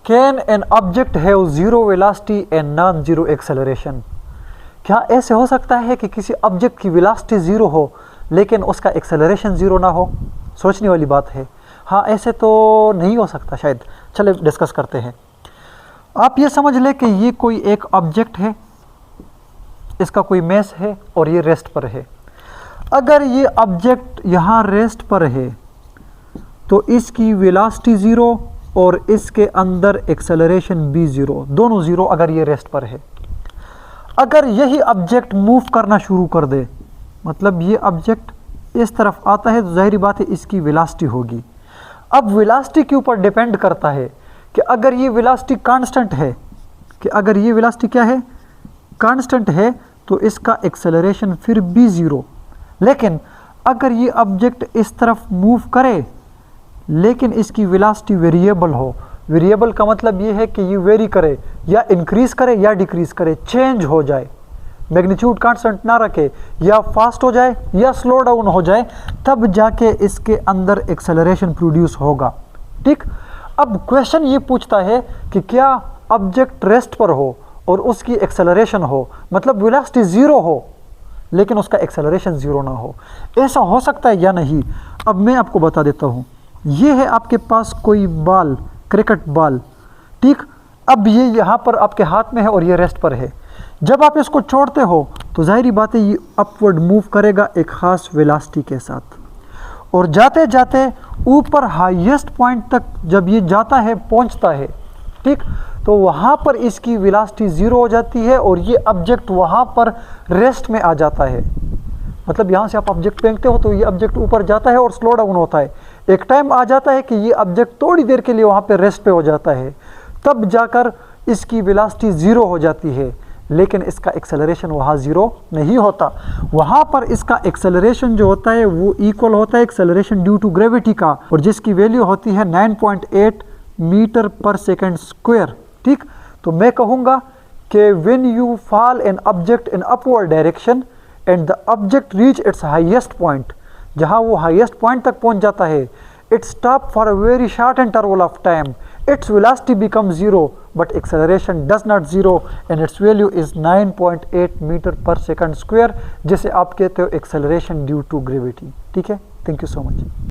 Can an object have zero velocity and non zero acceleration? क्या ऐसे हो सकता है कि किसी ऑब्जेक्ट की वेलोसिटी ज़ीरो हो लेकिन उसका एक्सेलरेशन ज़ीरो ना हो? सोचने वाली बात है। हाँ, ऐसे तो नहीं हो सकता शायद। चले डिस्कस करते हैं। आप ये समझ लें कि ये कोई एक ऑब्जेक्ट है, इसका कोई मैस है और ये रेस्ट पर है। अगर ये ऑब्जेक्ट यहाँ रेस्ट पर है तो इसकी वेलोसिटी ज़ीरो और इसके अंदर एक्सेलरेशन भी ज़ीरो, दोनों ज़ीरो अगर ये रेस्ट पर है। अगर यही ऑब्जेक्ट मूव करना शुरू कर दे, मतलब ये ऑब्जेक्ट इस तरफ आता है, तो जाहिर बात है इसकी वेलोसिटी होगी। अब वेलोसिटी के ऊपर डिपेंड करता है कि अगर ये वेलोसिटी कांस्टेंट है, कि अगर ये वेलोसिटी क्या है, कांस्टेंट है, तो इसका एक्सेलरेशन फिर भी ज़ीरो। लेकिन अगर ये ऑब्जेक्ट इस तरफ मूव करे लेकिन इसकी वेलोसिटी वेरिएबल हो, वेरिएबल का मतलब ये है कि ये वेरी करे, या इंक्रीज़ करे या डिक्रीज़ करे, चेंज हो जाए, मैग्नीट्यूड कांस्टेंट ना रखे, या फास्ट हो जाए या स्लो डाउन हो जाए, तब जाके इसके अंदर एक्सेलरेशन प्रोड्यूस होगा। ठीक। अब क्वेश्चन ये पूछता है कि क्या ऑब्जेक्ट रेस्ट पर हो और उसकी एक्सेलरेशन हो, मतलब वेलोसिटी ज़ीरो हो लेकिन उसका एक्सेलरेशन ज़ीरो ना हो, ऐसा हो सकता है या नहीं? अब मैं आपको बता देता हूँ। ये है आपके पास कोई बॉल, क्रिकेट बॉल, ठीक। अब ये यहाँ पर आपके हाथ में है और ये रेस्ट पर है। जब आप इसको छोड़ते हो तो जाहिर बात है ये अपवर्ड मूव करेगा एक ख़ास वेलोसिटी के साथ, और जाते जाते ऊपर हाईएस्ट पॉइंट तक जब ये जाता है, पहुँचता है, ठीक, तो वहाँ पर इसकी वेलोसिटी ज़ीरो हो जाती है और ये ऑब्जेक्ट वहाँ पर रेस्ट में आ जाता है। मतलब यहाँ से आप ऑब्जेक्ट फेंकते हो तो ये ऑब्जेक्ट ऊपर जाता है और स्लो डाउन होता है। एक टाइम आ जाता है कि ये ऑब्जेक्ट थोड़ी देर के लिए वहाँ पे रेस्ट पे हो जाता है, तब जाकर इसकी वेलोसिटी ज़ीरो हो जाती है, लेकिन इसका एक्सेलरेशन वहाँ ज़ीरो नहीं होता। वहाँ पर इसका एक्सेलरेशन जो होता है वो इक्वल होता है एक्सेलरेशन ड्यू टू ग्रेविटी का, और जिसकी वैल्यू होती है 9.8 मीटर पर सेकेंड स्क्वायर। ठीक। तो मैं कहूँगा कि when you fall an object in upward direction and the object reach its highest point, जहाँ वो हाईएस्ट पॉइंट तक पहुँच जाता है, it stop for a very short interval of time, its velocity becomes zero but acceleration does not zero and its value is 9.8 metre पर second square, जिसे आप कहते हो एक्सेलरेशन ड्यू टू ग्रेविटी। ठीक है, थैंक यू सो मच।